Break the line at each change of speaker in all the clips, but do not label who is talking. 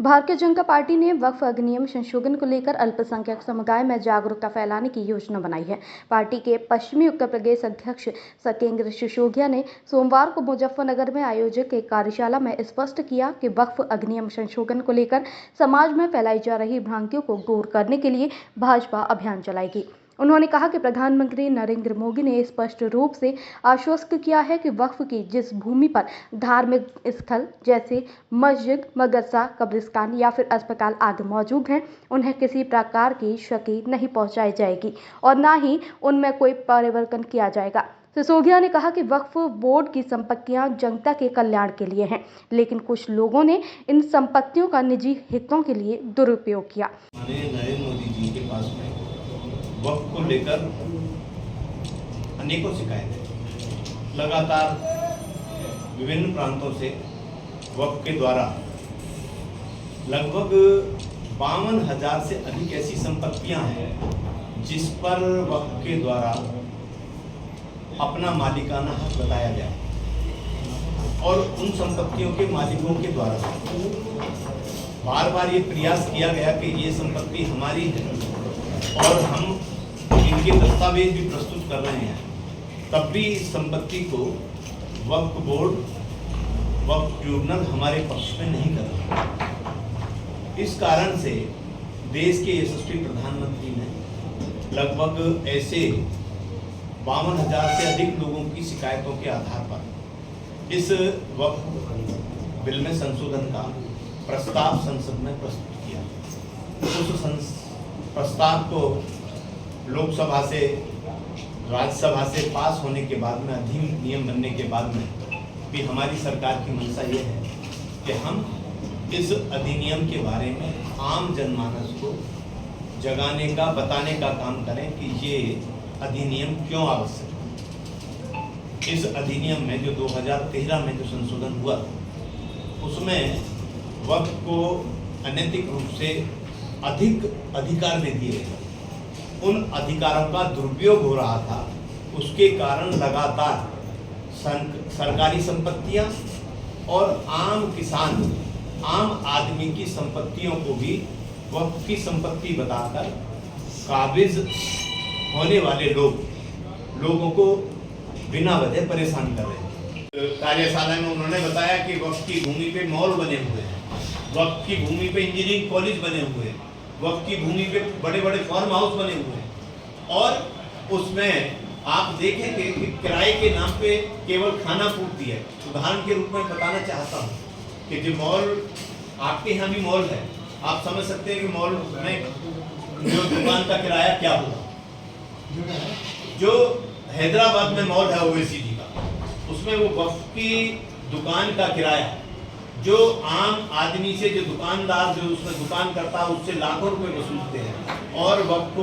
Bharatiya Janata party ने वक्फ अधिनियम संशोधन को लेकर अल्पसंख्यक समुदाय में जागरूकता फैलाने की योजना बनाई है। पार्टी के पश्चिमी उत्तर प्रदेश अध्यक्ष सत्येंद्र सिसोदिया ने सोमवार को मुजफ्फरनगर में आयोजित एक कार्यशाला में स्पष्ट किया कि वक्फ अधिनियम संशोधन को लेकर समाज में फैलाई जा रही भ्रांतियों को दूर करने के लिए भाजपा अभियान चलाएगी। उन्होंने कहा कि प्रधानमंत्री नरेंद्र मोदी ने स्पष्ट रूप से आश्वस्त किया है कि वक्फ की जिस भूमि पर धार्मिक स्थल जैसे मस्जिद, मदरसा, कब्रिस्तान या फिर अस्पताल आदि मौजूद हैं, उन्हें किसी प्रकार की क्षति नहीं पहुंचाई जाएगी और न ही उनमें कोई परिवर्तन किया जाएगा। सिसोदिया ने कहा कि वक्फ बोर्ड की संपत्तियां जनता के कल्याण के लिए हैं, लेकिन कुछ लोगों ने इन संपत्तियों का निजी हितों के लिए दुरुपयोग किया।
नरेंद्र मोदी जी के पास में वक्फ को लेकर अनेकों शिकायतें लगातार विभिन्न प्रांतों से वक्फ के द्वारा लगभग 52,000 से अधिक ऐसी संपत्तियां हैं जिस पर वक्फ के द्वारा अपना मालिकाना हक बताया गया और उन संपत्तियों के मालिकों के द्वारा बार बार ये प्रयास किया गया कि ये संपत्ति हमारी है और हम इनके दस्तावेज भी प्रस्तुत कर रहे हैं, तब भी इस संपत्ति को वक्फ बोर्ड, वक्फ ट्रिब्यूनल हमारे पक्ष में नहीं कर रहा। इस कारण से देश के यशस्वी प्रधानमंत्री ने लगभग ऐसे 52,000 से अधिक लोगों की शिकायतों के आधार पर इस वक्फ बिल में संशोधन का प्रस्ताव संसद में प्रस्तुत किया। उस प्रस्ताव को लोकसभा से, राज्यसभा से पास होने के बाद में, अधिनियम बनने के बाद में भी हमारी सरकार की मंशा ये है कि हम इस अधिनियम के बारे में आम जनमानस को जगाने का, बताने का काम करें कि ये अधिनियम क्यों आवश्यक है। इस अधिनियम में जो 2013 में जो संशोधन हुआ, उसमें वक्फ को अनैतिक रूप से अधिक अधिकार दे दिए गए, उन अधिकारों का दुरुपयोग हो रहा था। उसके कारण लगातार सरकारी संपत्तियां और आम किसान, आम आदमी की संपत्तियों को भी वक्फ की संपत्ति बताकर काबिज होने वाले लोगों को बिना वजह परेशान कर रहे हैं। कार्यशाला में उन्होंने बताया कि वक्फ की भूमि पे मॉल बने हुए हैं, वक्फ की भूमि पे इंजीनियरिंग कॉलेज बने हुए हैं, वक्फ की भूमि पे बड़े बड़े फार्म हाउस बने हुए हैं और उसमें आप देखेंगे कि किराए के नाम पे केवल खाना पूर्ति है। उदाहरण के रूप में बताना चाहता हूँ कि जो मॉल, आपके यहाँ भी मॉल है, आप समझ सकते हैं कि मॉल में जो दुकान का किराया क्या होगा। जो हैदराबाद में मॉल है ओवैसी का, उसमें वो वक्फ की दुकान का किराया जो आम आदमी से, जो दुकानदार जो उसमें दुकान करता है उससे लाखों रुपए वसूलते हैं और वक्फ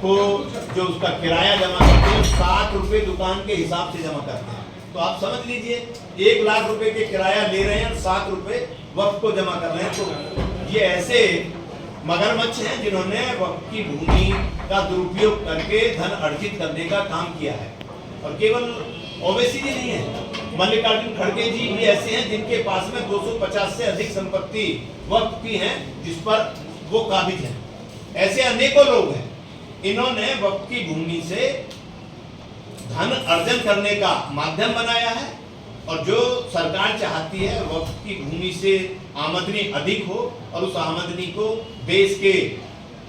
को जो उसका किराया जमा करते हैं 60 रुपए दुकान के हिसाब से जमा करते हैं। तो आप समझ लीजिए 1 लाख रुपए के किराया ले रहे हैं और 60 रुपए वक्फ को जमा कर रहे हैं। तो ये ऐसे मगरमच्छ हैं जिन्होंने वक्फ की भूमि का दुरुपयोग करके धन अर्जित करने का काम किया है। और केवल ओवैसी जी नहीं है, मल्लिकार्जुन खड़गे जी भी ऐसे हैं जिनके पास में 250 से अधिक संपत्ति वक्फ की हैं जिस पर वो काबिज हैं। ऐसे अनेकों लोग हैं, इन्होंने वक्फ की भूमि से धन अर्जन करने का माध्यम बनाया है और जो सरकार चाहती है वक्फ की भूमि से आमदनी अधिक हो और उस आमदनी को देश के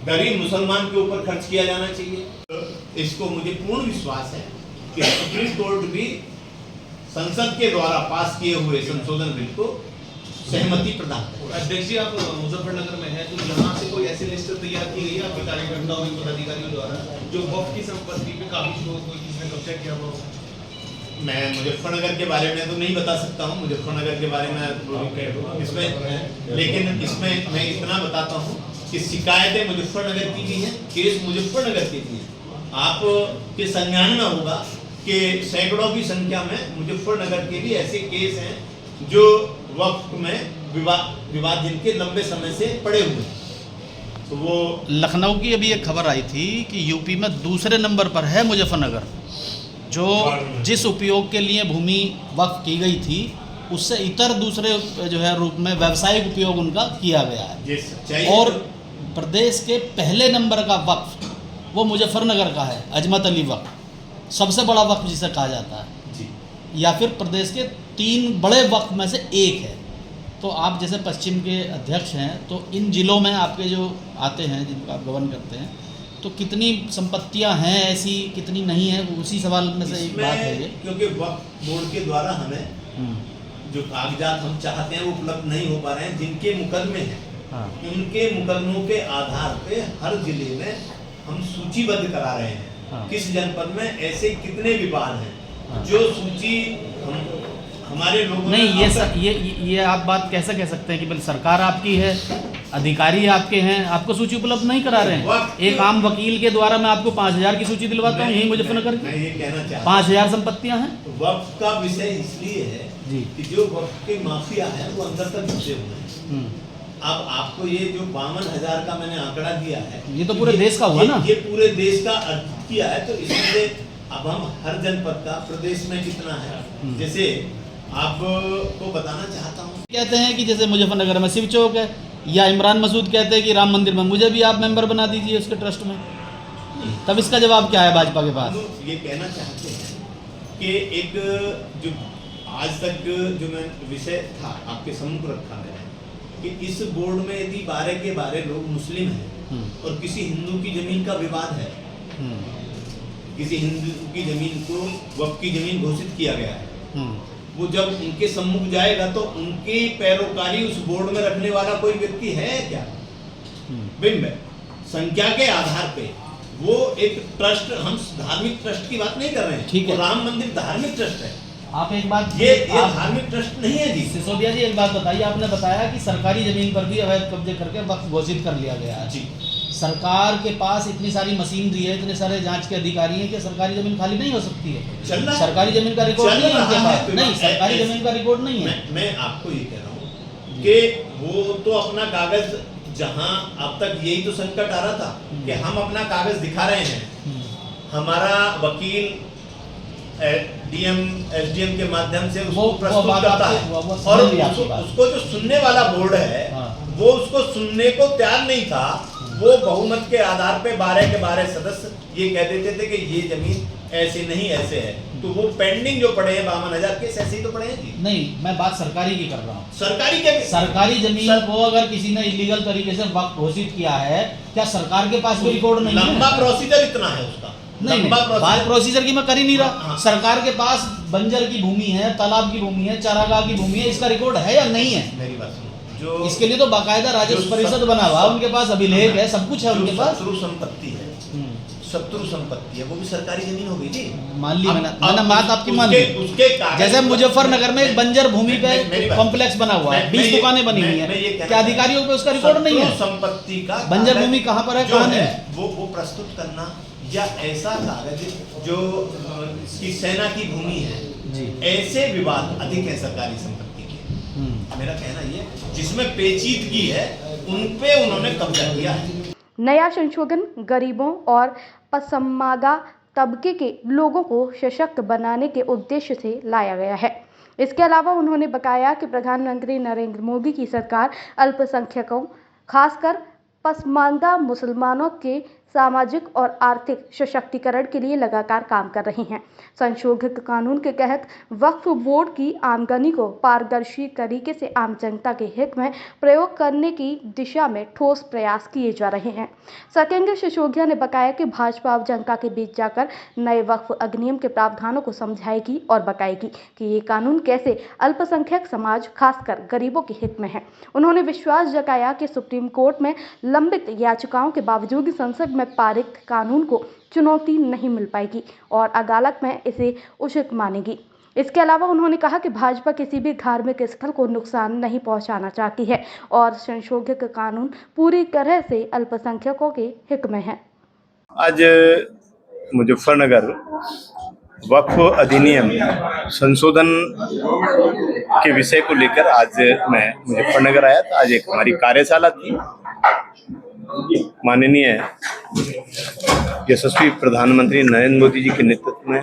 गरीब मुसलमान के ऊपर खर्च किया जाना चाहिए। इसको मुझे पूर्ण विश्वास है कि सुप्रीम कोर्ट भी संसद के द्वारा पास किए हुए संशोधन बिल को सहमति प्रदान करें।
अध्यक्ष जी, आप मुजफ्फरनगर में हैं, तो यहाँ से कोई ऐसी लिस्ट तैयार की गई है आपके कार्यकर्ताओं और पदाधिकारियों द्वारा जो वक्फ की संपत्ति पे काबिज हो, कोई किसी ने कब्जा किया हो?
मैं मुजफ्फरनगर के बारे में तो नहीं बता सकता हूँ, मुजफ्फरनगर के बारे में इसमें, लेकिन इसमें मैं इतना बताता हूँ कि शिकायतें मुजफ्फरनगर की भी हैं, केस मुजफ्फरनगर के भी हैं। आपके संज्ञान में होगा कि सैकड़ों की संख्या में मुजफ्फरनगर के भी ऐसे केस हैं जो वक्फ में विवाद जिनके लंबे समय से पड़े हुए हैं। तो वो
लखनऊ की अभी एक खबर आई थी कि यूपी में दूसरे नंबर पर है मुजफ्फरनगर, जो जिस उपयोग के लिए भूमि वक्फ की गई थी उससे इतर दूसरे जो है रूप में व्यावसायिक उपयोग उनका किया गया है।
ये सच्चाई
और
है।
प्रदेश के पहले नंबर का वक्फ वो मुजफ्फरनगर का है, अजमत अली वक्फ, सबसे बड़ा वक्फ जिसे कहा जाता है,
जी
या फिर प्रदेश के 3 बड़े वक्फ में से एक है। तो आप जैसे पश्चिम के अध्यक्ष हैं, तो इन जिलों में आपके जो आते हैं, जिनको आप गवर्न करते हैं, तो कितनी संपत्तियां हैं ऐसी, कितनी नहीं है, उसी सवाल में से एक बात है ये।
क्योंकि वक्फ बोर्ड के द्वारा हमें जो कागजात हम चाहते हैं वो उपलब्ध नहीं हो पा रहे हैं। जिनके मुकदमे हैं,
हाँ।
उनके मुकदमों के आधार पे हर जिले में हम सूचीबद्ध करा रहे हैं।
हाँ।
किस जनपद में ऐसे कितने विवाद हैं,
हाँ।
जो सूची हमारे लोगों
नहीं,
ने
ये आप बात कैसे कह सकते हैं कि भाई सरकार आपकी है, अधिकारी आपके हैं, आपको सूची उपलब्ध नहीं करा रहे हैं। एक आम वकील के द्वारा मैं आपको 5000 की सूची दिलवाता हूँ, यही मुजफ्फरनगर
मैं
की
ये कहना चाहता
5000 संपत्तियां हैं।
हूं, वक्फ का विषय इसलिए है
जी।
कि जो वक्फ के माफिया हैं वो अंदर तक घुसे हुए हैं। अब आपको ये जो 52,000 का मैंने आंकड़ा दिया है,
ये तो पूरे देश का हुआ ना?
ये पूरे देश का अर्जित किया है। तो इसमें से अब हम हर जनपद का प्रदेश में कितना है, जैसे आपको बताना चाहता हूँ।
कहते हैं कि जैसे मुजफ्फरनगर में शिव चौक है, या इमरान मसूद कहते हैं कि राम मंदिर में मुझे भी आप मेंबर बना दीजिए उसके ट्रस्ट में। तब इसका जवाब क्या है भाजपा के पास?
हम ये कहना चाहते हैं कि एक जो आज तक जो मैं विषय था आपके सम्मुख रखा मैंने, कि इस बोर्ड में यदि 12 के 12 लोग मुस्लिम हैं और किसी हिंदू की जमीन का विवाद है, किसी हिंदू की जमीन को वक्फ की जमीन घोषित किया गया है, वो जब उनके सम्मुख जाएगा तो उनकी पैरोकारी उस बोर्ड में रखने वाला कोई व्यक्ति है क्या? बिंब संख्या के आधार पे वो एक ट्रस्ट, हम धार्मिक ट्रस्ट की बात नहीं कर रहे हैं,
ठीक है।
वो राम मंदिर धार्मिक ट्रस्ट है।
आप एक बात
ये धार्मिक ट्रस्ट नहीं है जी।
सिसोदिया जी, एक बात बताइए, आपने बताया कि सरकारी जमीन पर भी अवैध कब्जे करके वक्फ घोषित कर लिया गया है।
जी।
सरकार के पास इतनी सारी मशीनरी है, इतने सारे जांच के अधिकारी हैं कि सरकारी जमीन खाली नहीं हो सकती है।
चल रहा है।
सरकारी जमीन का रिकॉर्ड
चल
नहीं है उनके
रहा है।
पास, नहीं, सरकारी जमीन का रिकॉर्ड नहीं है।
मैं आपको ये कह रहा हूँ कि वो तो अपना कागज, जहां अब तक यही तो संकट आ रहा था कि हम अपना कागज दिखा रहे हैं, हमारा वकील डीएम एसडीएम के माध्यम से उसको प्रस्तुत करता है, और उसको जो सुनने वाला बोर्ड है वो उसको सुनने को तैयार नहीं था। वो बहुमत के आधार पे 12 के 12 सदस्य ये कह देते थे कि ये जमीन ऐसे नहीं ऐसे है, तो वो पेंडिंग जो पड़े हैं 52,000 केस ऐसे ही तो पड़े हैं जी।
नहीं, मैं बात सरकारी की कर रहा हूँ।
सरकारी
जमीन को अगर किसी ने इलीगल तरीके से वक्फ घोषित किया है, क्या सरकार के पास कोई रिकॉर्ड नहीं है?
लंबा प्रोसीजर इतना है उसका।
नहीं, बात प्रोसीजर की मैं कर ही नहीं रहा।
हाँ।
सरकार के पास बंजर की भूमि है, तालाब की भूमि है, चारागाह की भूमि है, इसका रिकॉर्ड है या नहीं है?
मेरी बात सुनो, जो
इसके लिए तो बाकायदा राजस्व परिषद बना हुआ, उनके पास अभिलेख है, सब कुछ है उनके पास।
शत्रु संपत्ति है, शत्रु संपत्ति है, वो भी सरकारी जमीन हो गई जी।
मान ली मैंने बात आपकी मान ली।
उसके
जैसे मुजफ्फरनगर में एक बंजर भूमि पे कॉम्प्लेक्स बना हुआ है, 20 दुकानें बनी हुई है, क्या अधिकारियों पे उसका रिकॉर्ड नहीं है?
संपत्ति का
बंजर भूमि कहाँ पर है, कहाँ नहीं है,
वो प्रस्तुत करना, या ऐसा कागज जो इसकी सेना की भूमि है
जी,
ऐसे विवाद अधिक है सरकारी संपत्ति के। मेरा कहना ये, जिसमें पेचीदगी है उन पे उन्होंने कब्जा किया है।
नया संशोधन गरीबों और पसमानदा तबके के लोगों को सशक्त बनाने के उद्देश्य से लाया गया है। इसके अलावा उन्होंने बताया कि प्रधानमंत्री नरेंद्र मोदी की सरकार अल्पसंख्यकों, खासकर पसमानदा मुसलमानों के सामाजिक और आर्थिक सशक्तिकरण के लिए लगातार काम कर रही हैं। संशोधित कानून के तहत वक्फ बोर्ड की आमदनी को पारदर्शी तरीके से आम जनता के हित में प्रयोग करने की दिशा में ठोस प्रयास किए जा रहे हैं। सत्येंद्र सिसोदिया ने बताया कि भाजपा अब जनता के बीच जाकर नए वक्फ अधिनियम के प्रावधानों को समझाएगी और बताएगी कि ये कानून कैसे अल्पसंख्यक समाज, खासकर गरीबों के हित में है। उन्होंने विश्वास जताया कि सुप्रीम कोर्ट में लंबित याचिकाओं के बावजूद संसद में पारित कानून को चुनौती नहीं मिल पाएगी और अदालत में इसे उचित मानेगी। इसके अलावा उन्होंने कहा कि भाजपा किसी भी धार्मिक स्थल को नुकसान नहीं पहुंचाना चाहती है और संशोधित कानून पूरी तरह से अल्पसंख्यकों के हित में है।
आज मुजफ्फरनगर वक्फ अधिनियम संशोधन के विषय को लेकर आज मैं मुजफ्फरनगर आया था। आज एक हमारी कार्यशाला थी। माननीय यशस्वी प्रधानमंत्री नरेंद्र मोदी जी के नेतृत्व में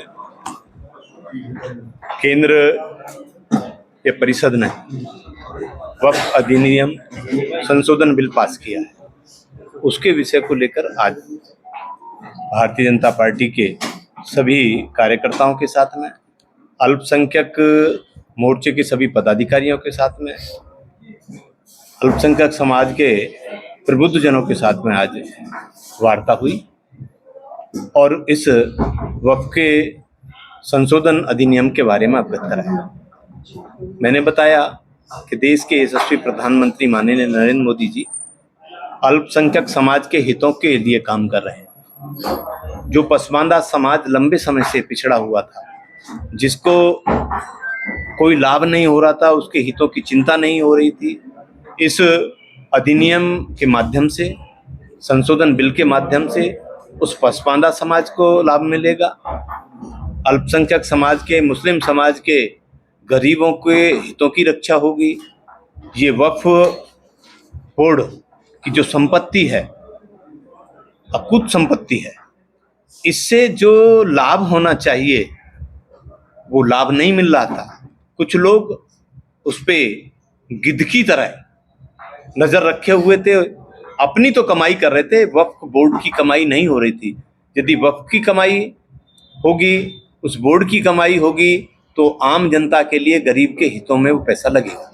केंद्र के परिषद ने वक्फ अधिनियम संशोधन बिल पास किया है, उसके विषय को लेकर आज भारतीय जनता पार्टी के सभी कार्यकर्ताओं के साथ में, अल्पसंख्यक मोर्चे के सभी पदाधिकारियों के साथ में, अल्पसंख्यक समाज के प्रबुद्ध जनों के साथ में आज वार्ता हुई और इस वक्फ के संशोधन अधिनियम के बारे में अवगत कराया। मैंने बताया कि देश के यशस्वी प्रधानमंत्री माननीय नरेंद्र मोदी जी अल्पसंख्यक समाज के हितों के लिए काम कर रहे हैं। जो पसमानदा समाज लंबे समय से पिछड़ा हुआ था, जिसको कोई लाभ नहीं हो रहा था, उसके हितों की चिंता नहीं हो रही थी, इस अधिनियम के माध्यम से, संशोधन बिल के माध्यम से उस पसमानदा समाज को लाभ मिलेगा। अल्पसंख्यक समाज के, मुस्लिम समाज के गरीबों के हितों की रक्षा होगी। ये वक्फ बोर्ड की जो संपत्ति है, अकूत संपत्ति है, इससे जो लाभ होना चाहिए वो लाभ नहीं मिल रहा था। कुछ लोग उस पे गिद्ध की तरह नजर रखे हुए थे, अपनी तो कमाई कर रहे थे, वक्फ बोर्ड की कमाई नहीं हो रही थी। यदि वक्फ की कमाई होगी, उस बोर्ड की कमाई होगी, तो आम जनता के लिए, गरीब के हितों में वो पैसा लगेगा।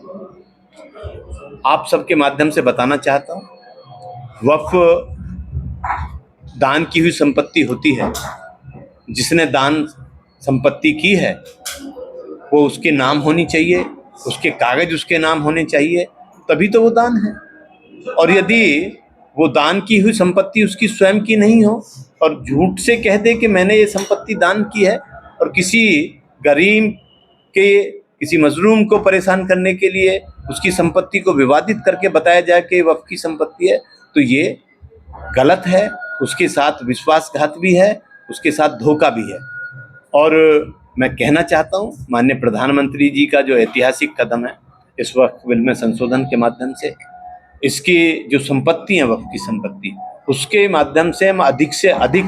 आप सबके माध्यम से बताना चाहता हूँ, वक्फ दान की हुई संपत्ति होती है। जिसने दान संपत्ति की है वो उसके नाम होनी चाहिए, उसके कागज उसके नाम होने चाहिए, तभी तो वो दान है। और यदि वो दान की हुई संपत्ति उसकी स्वयं की नहीं हो और झूठ से कह दे कि मैंने ये संपत्ति दान की है, और किसी गरीब के, किसी मजलूम को परेशान करने के लिए उसकी संपत्ति को विवादित करके बताया जाए कि वक्फ की संपत्ति है, तो ये गलत है, उसके साथ विश्वासघात भी है, उसके साथ धोखा भी है। और मैं कहना चाहता हूँ, माननीय प्रधानमंत्री जी का जो ऐतिहासिक कदम है इस वक्फ बिल में संशोधन के माध्यम से, इसकी जो संपत्ति है वक्फ की संपत्ति, उसके माध्यम से हम अधिक से अधिक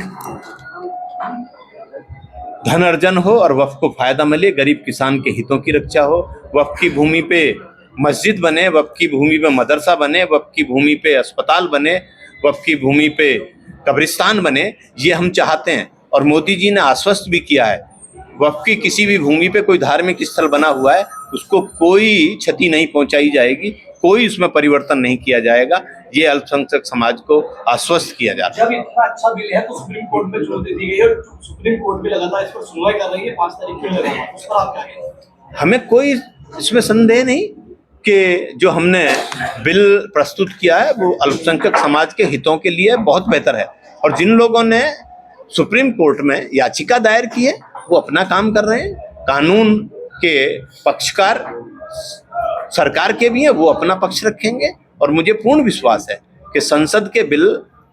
धन अर्जन हो और वक्फ को फायदा मिले, गरीब किसान के हितों की रक्षा हो। वक्फ की भूमि पे मस्जिद बने, वक्फ की भूमि पे मदरसा बने, वक्फ की भूमि पे अस्पताल बने, वक्फ की भूमि पे कब्रिस्तान बने, ये हम चाहते हैं। और मोदी जी ने आश्वस्त भी किया है, वक्फ की किसी भी भूमि पे कोई धार्मिक स्थल बना हुआ है उसको कोई क्षति नहीं पहुंचाई जाएगी, कोई उसमें परिवर्तन नहीं किया जाएगा, ये अल्पसंख्यक समाज को आश्वस्त किया जाता है।
जब इतना अच्छा बिल है तो सुप्रीम कोर्ट में जोर दे दी गई है, सुप्रीम कोर्ट भी लगातार इस पर सुनवाई कर रही है, 5 तारीख को लगातार, उस पर आप क्या कहेंगे?
हमें कोई इसमें संदेह नहीं कि जो हमने बिल प्रस्तुत किया है वो अल्पसंख्यक समाज के हितों के लिए बहुत बेहतर है। और जिन लोगों ने सुप्रीम कोर्ट में याचिका दायर की है वो अपना काम कर रहे हैं, कानून के पक्षकार सरकार के भी हैं, वो अपना पक्ष रखेंगे। और मुझे पूर्ण विश्वास है कि संसद के बिल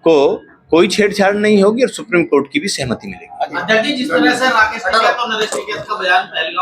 को कोई छेड़छाड़ नहीं होगी और सुप्रीम कोर्ट की भी सहमति मिलेगी।
अध्यक्ष जी, जिस तरह से राकेश टिकैत और नरेश टिकैत का बयान पहलगाम